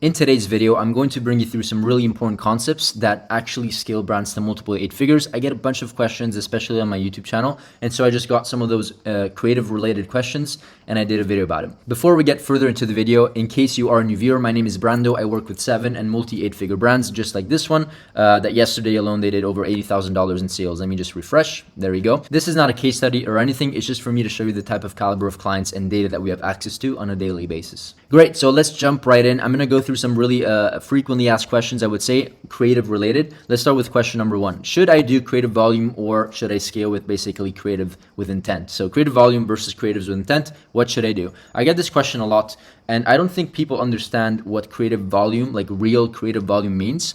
In today's video, I'm going to bring you through some really important concepts that actually scale brands to multiple 8 figures. I get a bunch of questions, especially on my YouTube channel, and so I just got some of those creative related questions and I did a video about it. Before we get further into the video, in case you are a new viewer, my name is Brando. I work with 7 and multi 8-figure brands just like this one that yesterday alone they did over $80,000 in sales. Let me just refresh. There you go. This is not a case study or anything. It's just for me to show you the type of caliber of clients and data that we have access to on a daily basis. Great, so let's jump right in. I'm gonna go through some really frequently asked questions, I would say, creative related. Let's start with question number 1. Should I do creative volume or should I scale with basically creative with intent? So creative volume versus creatives with intent, what should I do? I get this question a lot, and I don't think people understand what creative volume, like real creative volume means.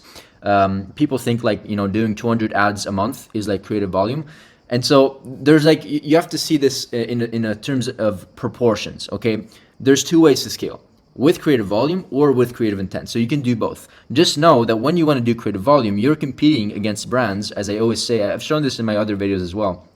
People think like, doing 200 ads a month is like creative volume. And so there's like, you have to see this in a terms of proportions, okay? There's 2 ways to scale, with creative volume or with creative intent. So you can do both. Just know that when you want to do creative volume, you're competing against brands. As I always say, I've shown this in my other videos as well.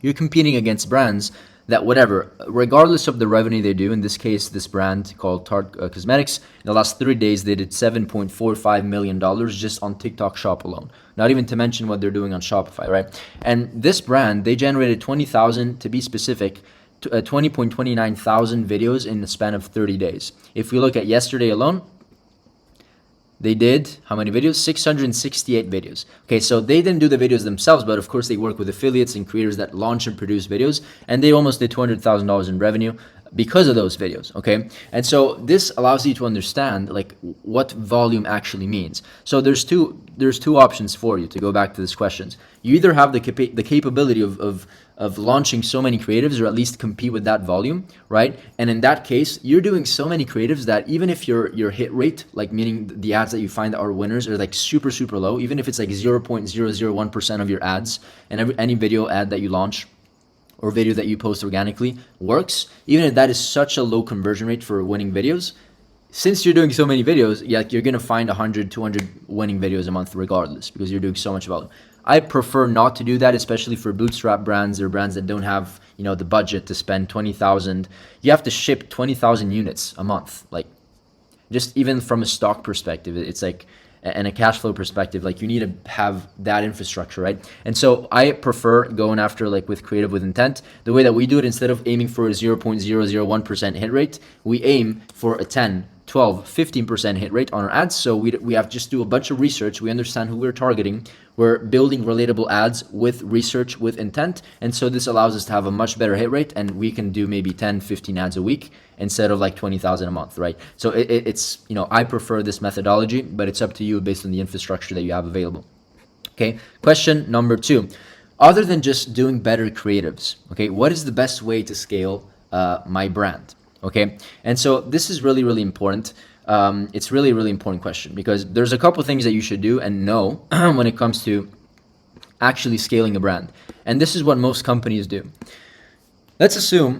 You're competing against brands that whatever, regardless of the revenue they do, in this case, this brand called Tarte Cosmetics, in the last 30 days, they did $7.45 million just on TikTok Shop alone. Not even to mention what they're doing on Shopify, right? And this brand, they generated 20,000, to be specific, 20.29 thousand videos in the span of 30 days. If we look at yesterday alone, they did how many videos? 668 videos. Okay, so they didn't do the videos themselves, but of course they work with affiliates and creators that launch and produce videos, and they almost did $200,000 in revenue because of those videos, okay? And so this allows you to understand like what volume actually means. So there's two options for you to go back to these questions. You either have the capability of launching so many creatives or at least compete with that volume, right? And in that case, you're doing so many creatives that even if your hit rate, like meaning the ads that you find that are winners are like super, super low, even if it's like 0.001% of your ads and any video ad that you launch or video that you post organically works, even if that is such a low conversion rate for winning videos, since you're doing so many videos, you're going to find 100, 200 winning videos a month regardless because you're doing so much volume. I prefer not to do that, especially for bootstrap brands or brands that don't have, the budget to spend 20,000. You have to ship 20,000 units a month. Like just even from a stock perspective, it's like, and a cash flow perspective, like you need to have that infrastructure, right? And so I prefer going after like with creative with intent. The way that we do it, instead of aiming for a 0.001% hit rate, we aim for a 10, 12, 15% hit rate on our ads. So we have just do a bunch of research. We understand who we're targeting. We're building relatable ads with research, with intent. And so this allows us to have a much better hit rate, and we can do maybe 10, 15 ads a week instead of like 20,000 a month, right? So it's, I prefer this methodology, but it's up to you based on the infrastructure that you have available. Okay, question number 2. Other than just doing better creatives, okay, what is the best way to scale my brand? Okay, and so this is really, really important. It's really, really important question because there's a couple things that you should do and know when it comes to actually scaling a brand. And this is what most companies do. Let's assume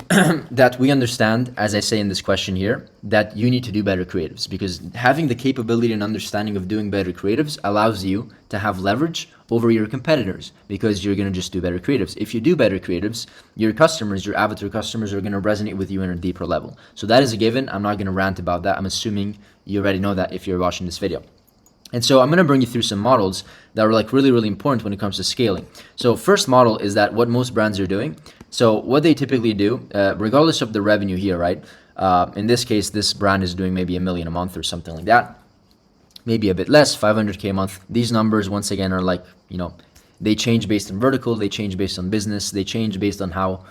that we understand, as I say in this question here, that you need to do better creatives, because having the capability and understanding of doing better creatives allows you to have leverage over your competitors because you're going to just do better creatives. If you do better creatives, your customers, your avatar customers are going to resonate with you on a deeper level. So that is a given. I'm not going to rant about that. I'm assuming you already know that if you're watching this video. And so I'm going to bring you through some models that are like really, really important when it comes to scaling. So first model is that what most brands are doing. So what they typically do, regardless of the revenue here, right? In this case, this brand is doing maybe $1 million a month or something like that. Maybe a bit less, 500K a month. These numbers, once again, are like, they change based on vertical, they change based on business, they change based on how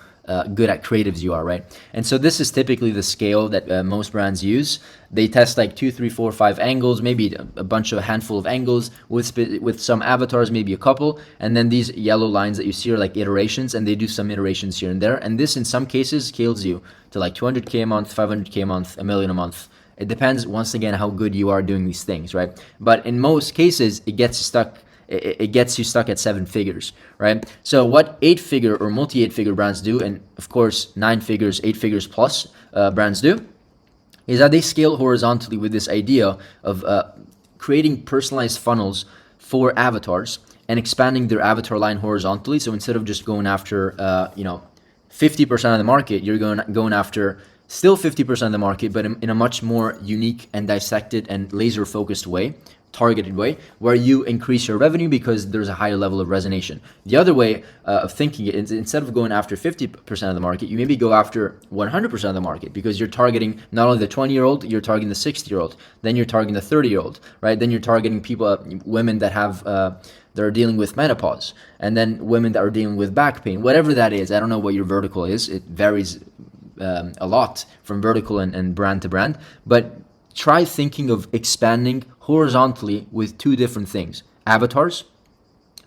good at creatives you are, right? And so this is typically the scale that most brands use. They test like 2, 3, 4, 5 angles, maybe a handful of angles with some avatars, maybe a couple. And then these yellow lines that you see are like iterations, and they do some iterations here and there. And this in some cases scales you to like 200K a month, 500K a month, $1 million a month. It depends, once again, how good you are doing these things, right? But in most cases, it gets you stuck at 7 figures, right? So what 8-figure or multi 8-figure brands do, and of course 9 figures, 8 figures plus brands do, is that they scale horizontally with this idea of creating personalized funnels for avatars and expanding their avatar line horizontally. So instead of just going after 50% of the market, you're going after Still 50% of the market, but in a much more unique and dissected and laser focused way, targeted way, where you increase your revenue because there's a higher level of resonation. The other way of thinking it is, instead of going after 50% of the market, you maybe go after 100% of the market, because you're targeting not only the 20-year-old, you're targeting the 60-year-old, then you're targeting the 30-year-old, right? Then you're targeting people, women that have that are dealing with menopause, and then women that are dealing with back pain, whatever that is. I don't know what your vertical is. It varies a lot from vertical and brand to brand, but try thinking of expanding horizontally with two different things: avatars,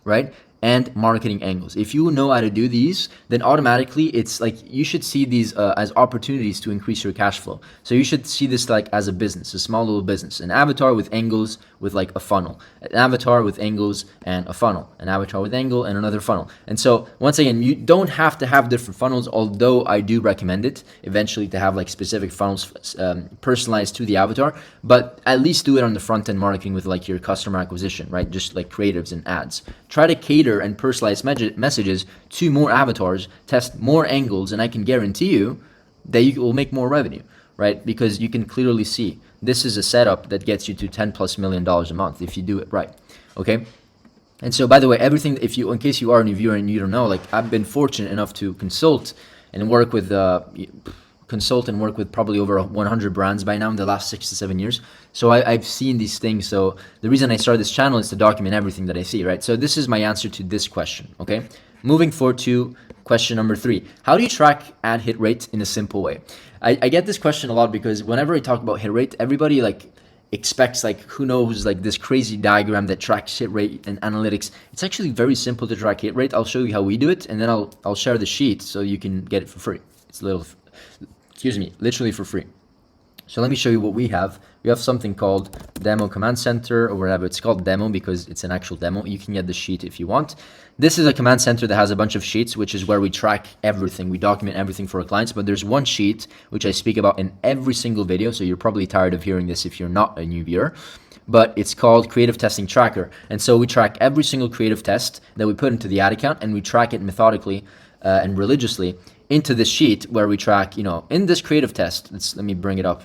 right? And marketing angles. If you know how to do these, then automatically it's like you should see these as opportunities to increase your cash flow. So you should see this like as a business, a small little business, an avatar with angles with like a funnel, an avatar with angles and a funnel, an avatar with angle and another funnel. And so once again, you don't have to have different funnels, although I do recommend it eventually to have like specific funnels personalized to the avatar, but at least do it on the front end marketing with like your customer acquisition, right? Just like creatives and ads. Try to cater and personalize messages to more avatars, test more angles, and I can guarantee you that you will make more revenue, right? Because you can clearly see this is a setup that gets you to $10+ million a month if you do it right, okay? And so, by the way, everything, if you, in case you are a new viewer and you don't know, like I've been fortunate enough to consult and work with probably over 100 brands by now in the last 6 to 7 years. So I've seen these things. So the reason I started this channel is to document everything that I see, right? So this is my answer to this question, okay? Moving forward to question number 3. How do you track ad hit rate in a simple way? I get this question a lot because whenever I talk about hit rate, everybody like expects like who knows like this crazy diagram that tracks hit rate and analytics. It's actually very simple to track hit rate. I'll show you how we do it, and then I'll share the sheet so you can get it for free. It's literally for free. So let me show you what we have. We have something called Demo Command Center, or whatever. It's called Demo because it's an actual demo. You can get the sheet if you want. This is a command center that has a bunch of sheets, which is where we track everything. We document everything for our clients, but there's one sheet which I speak about in every single video. So you're probably tired of hearing this if you're not a new viewer, but it's called Creative Testing Tracker. And so we track every single creative test that we put into the ad account, and we track it methodically and religiously into this sheet where we track, in this creative test, let me bring it up.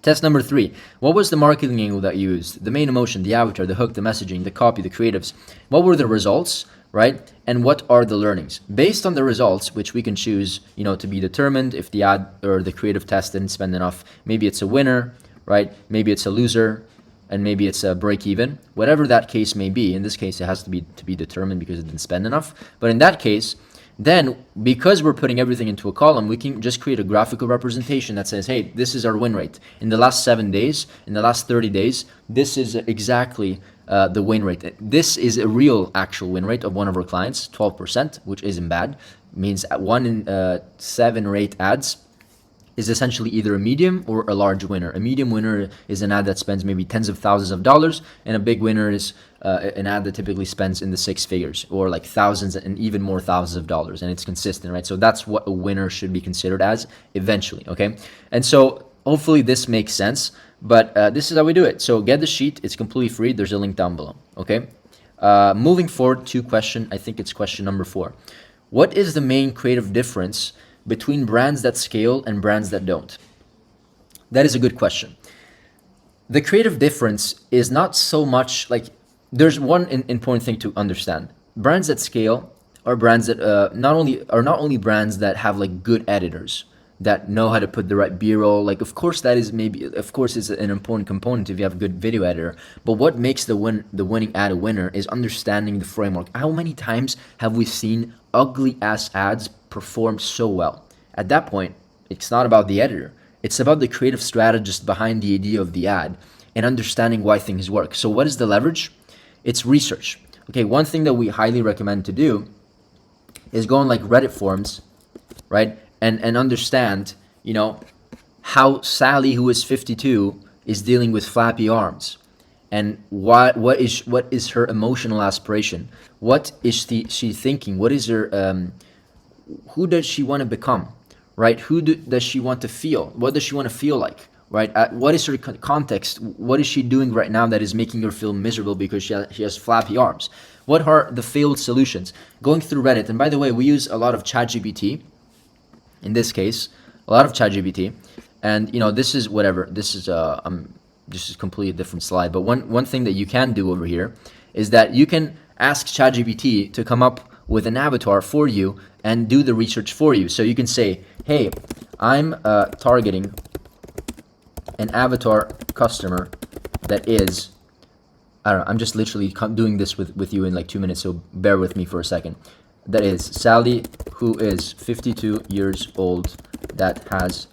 Test number 3, what was the marketing angle that you used? The main emotion, the avatar, the hook, the messaging, the copy, the creatives. What were the results, right? And what are the learnings? Based on the results, which we can choose, to be determined if the ad or the creative test didn't spend enough. Maybe it's a winner, right? Maybe it's a loser, and maybe it's a break even. Whatever that case may be, in this case, it has to be determined because it didn't spend enough. But in that case, then, because we're putting everything into a column, we can just create a graphical representation that says, hey, this is our win rate. In the last 7 days, in the last 30 days, this is exactly the win rate. This is a real actual win rate of one of our clients, 12%, which isn't bad. It means 1 in 7 rate ads is essentially either a medium or a large winner. A medium winner is an ad that spends maybe tens of thousands of dollars, and a big winner is an ad that typically spends in the 6 figures or like thousands and even more thousands of dollars, and it's consistent, right? So that's what a winner should be considered as eventually, okay? And so hopefully this makes sense, but this is how we do it. So get the sheet, it's completely free. There's a link down below, okay? Moving forward to I think it's question number 4. What is the main creative difference between brands that scale and brands that don't? That is a good question. The creative difference is not so much like, there's one important thing to understand. Brands that scale are brands that not only brands that have like good editors that know how to put the right B-roll. Like, of course, is an important component if you have a good video editor. But what makes the winning ad a winner is understanding the framework. How many times have we seen ugly ass ads perform so well? At that point, it's not about the editor. It's about the creative strategist behind the idea of the ad and understanding why things work. So what is the leverage? It's research. Okay, one thing that we highly recommend to do is go on like Reddit forums, right? And understand, how Sally, who is 52, is dealing with flappy arms, and what is her emotional aspiration? What is she thinking? What is her who does she want to become, right? Does she want to feel? What does she want to feel like, right? What is her context? What is she doing right now that is making her feel miserable because she has flappy arms? What are the failed solutions? Going through Reddit, and by the way, we use a lot of ChatGPT in this case, a lot of ChatGPT, and this is whatever. This is just a completely different slide. But one thing that you can do over here is that you can ask ChatGPT to come up with an avatar for you and do the research for you. So you can say, hey, I'm targeting an avatar customer that is, I don't know, I'm just literally doing this with you in like 2 minutes, so bear with me for a second. That is Sally, who is 52 years old, that has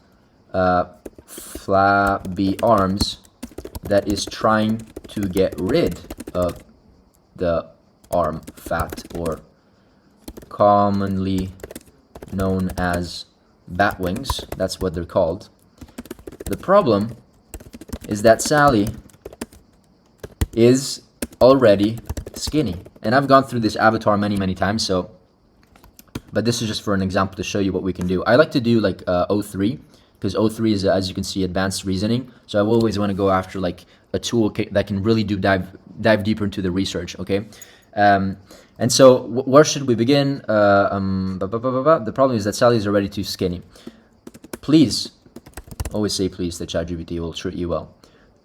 flabby arms, that is trying to get rid of the arm fat, or commonly known as bat wings. That's what they're called. The problem is that Sally is already skinny, and I've gone through this avatar many times, so but this is just for an example to show you what we can do. I like to do like O3, because O3 is, as you can see, advanced reasoning. So I always want to go after like a tool that can really dive deeper into the research. Okay, and so where should we begin? The problem is that Sally is already too skinny. Please, always say please. The ChatGPT will treat you well.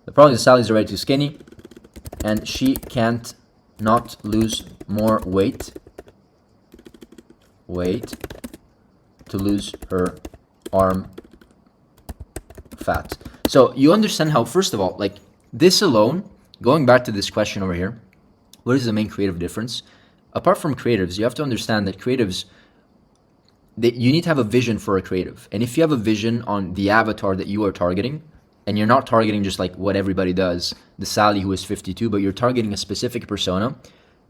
The problem is Sally is already too skinny, and she can't not lose more weight to lose her arm fat. So you understand how, first of all, like this alone, going back to this question over here, what is the main creative difference? Apart from creatives, you have to understand that creatives, you need to have a vision for a creative. And if you have a vision on the avatar that you are targeting, and you're not targeting just like what everybody does, the Sally who is 52, but you're targeting a specific persona,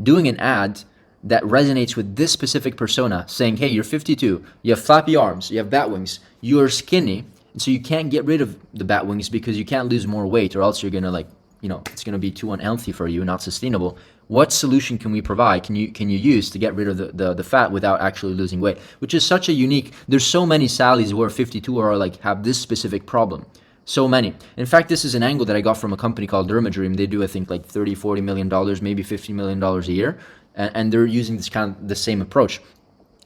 doing an ad that resonates with this specific persona, saying, hey, you're 52, you have flappy arms, you have bat wings, you're skinny, and so you can't get rid of the bat wings because you can't lose more weight, or else you're gonna it's gonna be too unhealthy for you, not sustainable. What solution can we provide? Can you use to get rid of the fat without actually losing weight? Which is such a unique. There's so many Sallys who are 52 or like have this specific problem. So many. In fact, this is an angle that I got from a company called Dermadream. They do, I think, like $30-40 million, maybe $50 million a year, and they're using this kind of the same approach.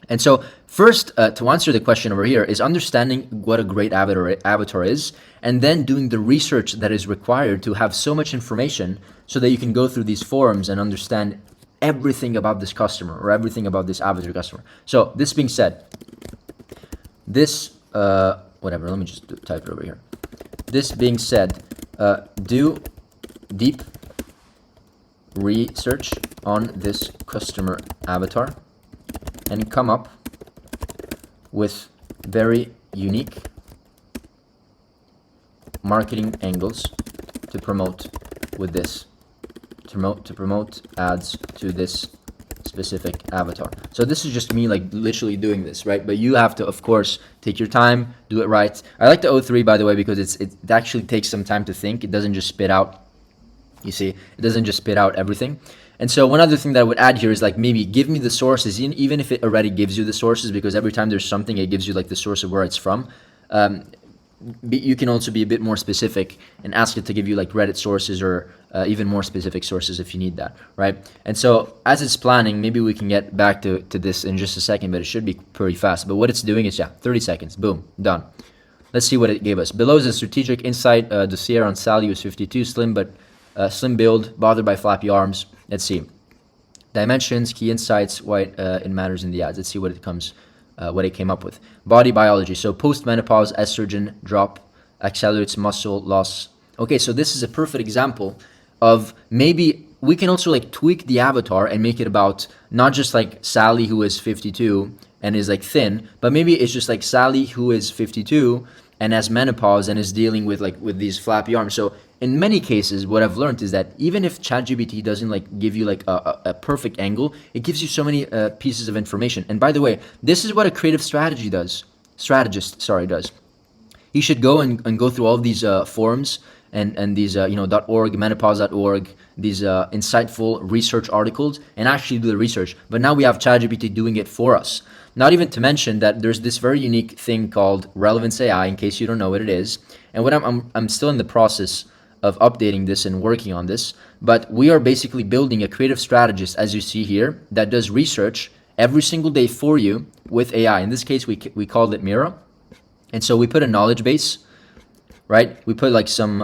And so first, to answer the question over here, is understanding what a great avatar is, and then doing the research that is required to have so much information so that you can go through these forums and understand everything about this customer or everything about this avatar customer. So this being said, whatever, let me just type it over here. This being said, do deep research on this customer avatar and come up with very unique marketing angles to promote with this, to promote ads to this specific avatar. So this is just me like literally doing this, right? But you have to, of course, take your time, do it right. I like the O3, by the way, because it actually takes some time to think. It doesn't just spit out, you see, it doesn't just spit out everything. And so one other thing that I would add here is like maybe give me the sources, even if it already gives you the sources, because every time there's something, it gives you like the source of where it's from. You can also be a bit more specific and ask it to give you like Reddit sources or even more specific sources if you need that, right? And so as it's planning, maybe we can get back to this in just a second, but it should be pretty fast. But what it's doing is, 30 seconds, boom, done. Let's see what it gave us. Below is a strategic insight dossier on Sally, who's 52, slim build, bothered by flappy arms. Let's see. Dimensions, key insights, why it matters in the ads. Let's see what it came up with. Body biology. So post-menopause, estrogen drop accelerates muscle loss. Okay, so this is a perfect example of maybe we can also like tweak the avatar and make it about not just like Sally who is 52 and is like thin, but maybe it's just like Sally who is 52 and has menopause and is dealing with these flappy arms. So in many cases, what I've learned is that even if ChatGPT doesn't like give you like a perfect angle, it gives you so many pieces of information. And by the way, this is what a creative strategist does. He should go and go through all of these forums and these .org, menopause.org, these insightful research articles, and actually do the research. But now we have ChatGPT doing it for us. Not even to mention that there's this very unique thing called Relevance AI, in case you don't know what it is. And what I'm still in the process of updating this and working on this, but we are basically building a creative strategist, as you see here, that does research every single day for you with AI. In this case, we called it Mira. And so we put a knowledge base, right? We put like some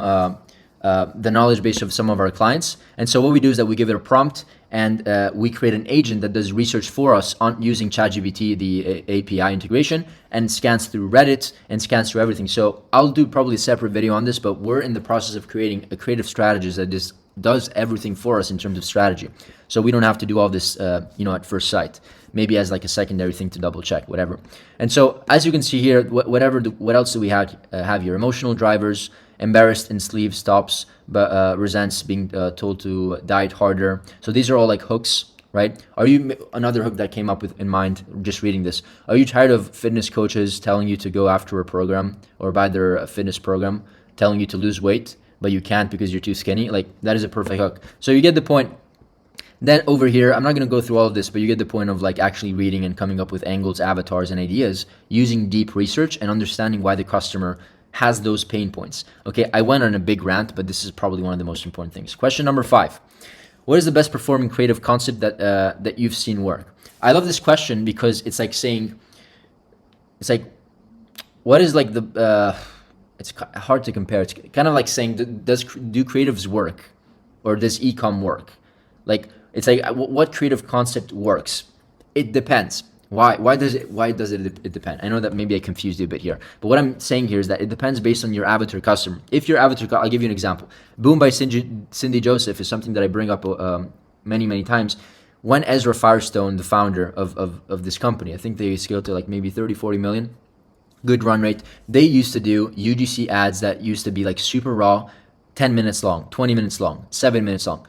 the knowledge base of some of our clients. And so what we do is that we give it a prompt, and we create an agent that does research for us on using ChatGPT, the API integration, and scans through Reddit and scans through everything. So I'll do probably a separate video on this, but we're in the process of creating a creative strategist that just does everything for us in terms of strategy. So we don't have to do all this, at first sight. Maybe as like a secondary thing to double check, whatever. And so as you can see here, what else do we have here? Emotional drivers, embarrassed in sleeve stops, but resents being told to diet harder. So these are all like hooks, right? Another hook that came up with in mind just reading this? Are you tired of fitness coaches telling you to go after a program or buy their fitness program, telling you to lose weight, but you can't because you're too skinny? Like, that is a perfect hook. So you get the point. Then over here, I'm not going to go through all of this, but you get the point of like actually reading and coming up with angles, avatars, and ideas using deep research and understanding why the customer has those pain points. Okay, I went on a big rant, but this is probably one of the most important things. Question number 5. What is the best performing creative concept that you've seen work? I love this question because it's like what is like it's hard to compare. It's kind of like saying, do creatives work, or does ecom work? Like, it's like, what creative concept works? It depends. Why does it depend? I know that maybe I confused you a bit here, but what I'm saying here is that it depends based on your avatar customer. If your avatar, I'll give you an example. Boom by Cindy Joseph is something that I bring up many times. When Ezra Firestone, the founder of this company, I think they scaled to like maybe 30-40 million, good run rate. They used to do UGC ads that used to be like super raw, 10 minutes long, 20 minutes long, 7 minutes long.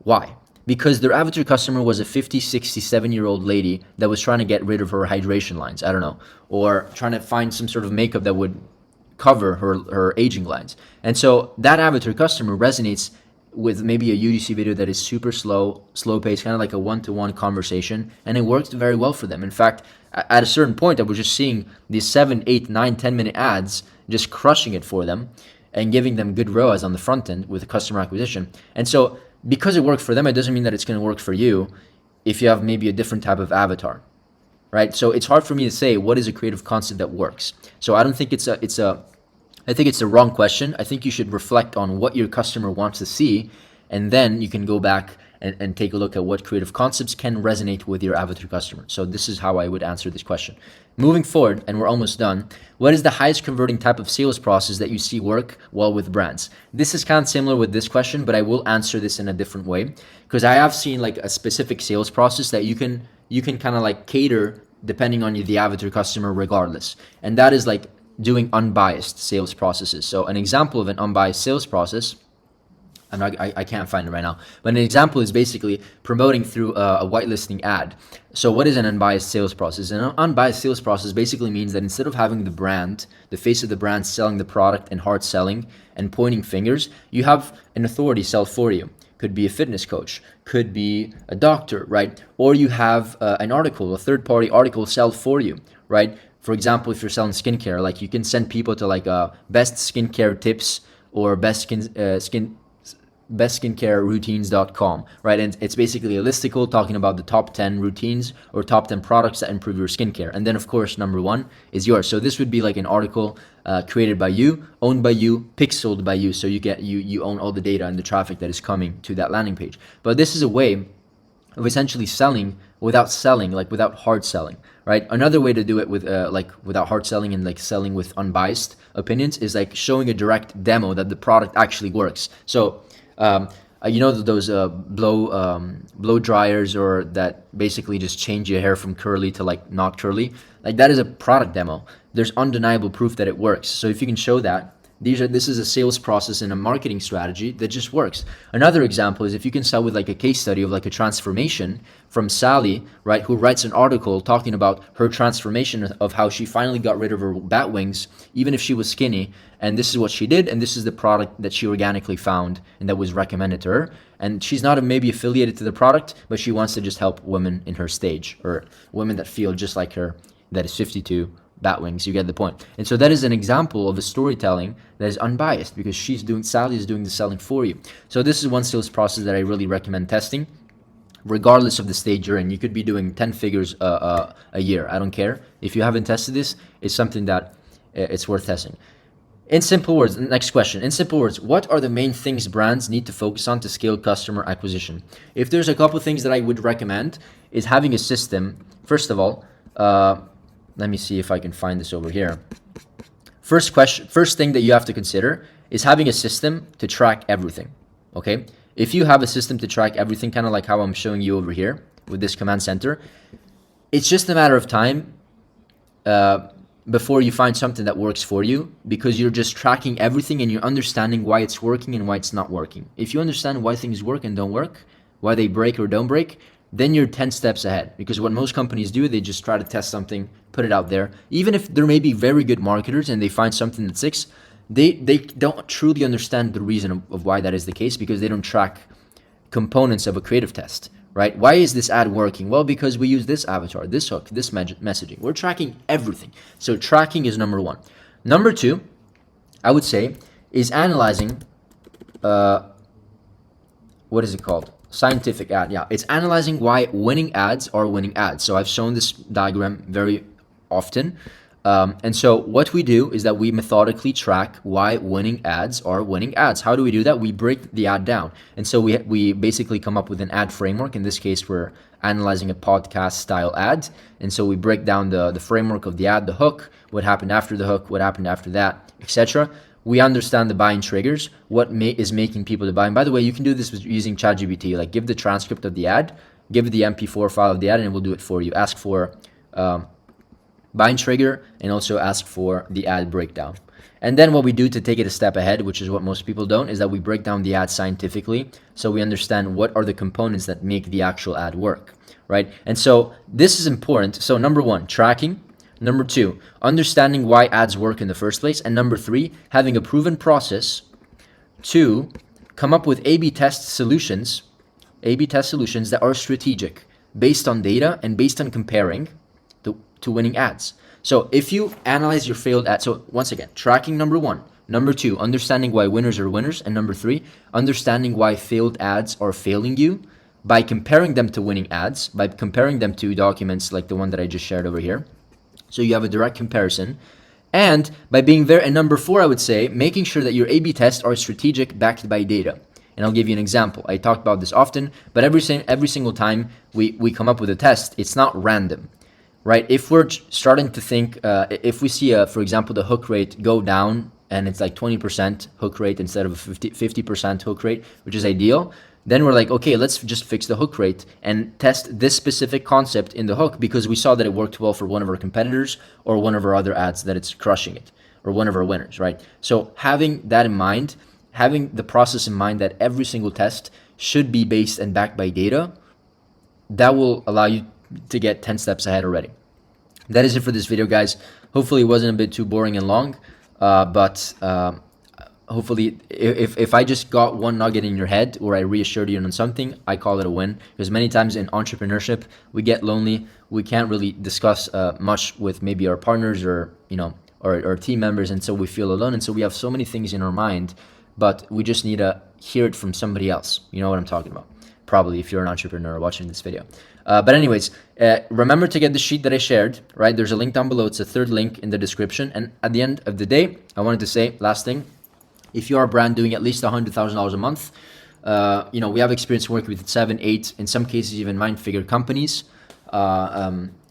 Why? Because their avatar customer was a 50, 67-year-old lady that was trying to get rid of her hydration lines, I don't know, or trying to find some sort of makeup that would cover her aging lines. And so that avatar customer resonates with maybe a UGC video that is super slow paced, kind of like a one-to-one conversation, and it worked very well for them. In fact, at a certain point, I was just seeing these 7, 8, 9, 10-minute ads just crushing it for them and giving them good ROAS on the front end with customer acquisition. And so because it worked for them, it doesn't mean that it's going to work for you if you have maybe a different type of avatar, right? So it's hard for me to say what is a creative concept that works. So I don't think I think it's the wrong question. I think you should reflect on what your customer wants to see, and then you can go back and take a look at what creative concepts can resonate with your avatar customer. So this is how I would answer this question. Moving forward, and we're almost done, what is the highest converting type of sales process that you see work well with brands? This is kind of similar with this question, but I will answer this in a different way, because I have seen like a specific sales process that you can kind of like cater depending on the avatar customer regardless. And that is like doing unbiased sales processes. So an example of an unbiased sales process, I can't find it right now, but an example is basically promoting through a whitelisting ad. So what is an unbiased sales process? An unbiased sales process basically means that instead of having the brand, the face of the brand selling the product and hard selling and pointing fingers, you have an authority sell for you. Could be a fitness coach, could be a doctor, right? Or you have an article, a third-party article sell for you, right? For example, if you're selling skincare, like you can send people to like best skincare tips or bestskincare-routines.com, right? And it's basically a listicle talking about the top 10 routines or top 10 products that improve your skincare. And then of course, number 1 is yours. So this would be like an article created by you, owned by you, pixeled by you. So you own all the data and the traffic that is coming to that landing page. But this is a way of essentially selling, like without hard selling, right? Another way to do it with like without hard selling and like selling with unbiased opinions is like showing a direct demo that the product actually works. So those blow dryers, or that basically just change your hair from curly to like not curly, like that is a product demo. There's undeniable proof that it works. So if you can show that, this is a sales process and a marketing strategy that just works. Another example is if you can sell with like a case study of like a transformation from Sally, right, who writes an article talking about her transformation of how she finally got rid of her bat wings, even if she was skinny, and this is what she did, and this is the product that she organically found and that was recommended to her. And she's not maybe affiliated to the product, but she wants to just help women in her stage, or women that feel just like her, that is 52, bat wings. You get the point. And so that is an example of a storytelling that is unbiased, because Sally is doing the selling for you. So this is one sales process that I really recommend testing, regardless of the stage you're in. You could be doing 10 figures a year. I don't care. If you haven't tested this, it's something that it's worth testing. In simple words, next question. In simple words, what are the main things brands need to focus on to scale customer acquisition? If there's a couple of things that I would recommend is having a system. First of all, let me see if I can find this over here. First thing that you have to consider is having a system to track everything, okay? If you have a system to track everything, kind of like how I'm showing you over here with this command center, it's just a matter of time before you find something that works for you, because you're just tracking everything and you're understanding why it's working and why it's not working. If you understand why things work and don't work, why they break or don't break, then you're 10 steps ahead. Because what most companies do, they just try to test something, put it out there. Even if there may be very good marketers and they find something that sticks, they don't truly understand the reason of why that is the case, because they don't track components of a creative test. Right? Why is this ad working? Well, because we use this avatar, this hook, this messaging. We're tracking everything. So tracking is number one. Number two, I would say, is analyzing, what is it called? Scientific ad. Yeah, it's analyzing why winning ads are winning ads. So I've shown this diagram very often. And so what we do is that we methodically track why winning ads are winning ads. How do we do that? We break the ad down. And so we basically come up with an ad framework. In this case, we're analyzing a podcast style ad. And so we break down the framework of the ad, the hook, what happened after the hook, what happened after that, etc. We understand the buying triggers, what is making people to buy. And by the way, you can do this with using ChatGPT. Like, give the transcript of the ad, give the MP4 file of the ad, and it will do it for you. Ask for buying trigger, and also ask for the ad breakdown. And then what we do to take it a step ahead, which is what most people don't, is that we break down the ad scientifically, so we understand what are the components that make the actual ad work, right? And so this is important. So number one, tracking. Number two, understanding why ads work in the first place. And number three, having a proven process to come up with A/B test solutions that are strategic, based on data and based on comparing to winning ads. So if you analyze your failed ad, so once again, tracking number one. Number two, understanding why winners are winners. And number three, understanding why failed ads are failing you by comparing them to winning ads, by comparing them to documents like the one that I just shared over here. So you have a direct comparison. And by being very, and number four, I would say, making sure that your A/B tests are strategic, backed by data. And I'll give you an example. I talk about this often, but every single time we come up with a test, it's not random. Right? If we're starting to think, if we see, for example, the hook rate go down and it's like 20% hook rate instead of 50% hook rate, which is ideal, then we're like, okay, let's just fix the hook rate and test this specific concept in the hook, because we saw that it worked well for one of our competitors or one of our other ads, that it's crushing it, or one of our winners, right? So having that in mind, having the process in mind that every single test should be based and backed by data, that will allow you to get 10 steps ahead already. That is it for this video, guys. Hopefully it wasn't a bit too boring and long, but hopefully if I just got one nugget in your head, or I reassured you on something, I call it a win. Because many times in entrepreneurship, we get lonely. We can't really discuss much with maybe our partners or, our team members, and so we feel alone. And so we have so many things in our mind, but we just need to hear it from somebody else. You know what I'm talking about. Probably if you're an entrepreneur watching this video. But anyways, remember to get the sheet that I shared, right? There's a link down below. It's the third link in the description. And at the end of the day, I wanted to say, last thing, if you are a brand doing at least $100,000 a month, we have experience working with 7, 8, in some cases even 9-figure companies.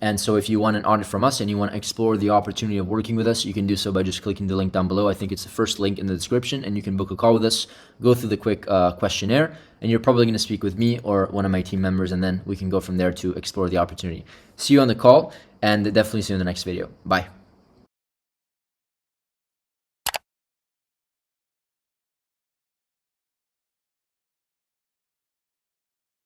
And so if you want an audit from us and you want to explore the opportunity of working with us, you can do so by just clicking the link down below. I think it's the first link in the description, and you can book a call with us, go through the quick questionnaire, and you're probably going to speak with me or one of my team members, and then we can go from there to explore the opportunity. See you on the call, and definitely see you in the next video. Bye.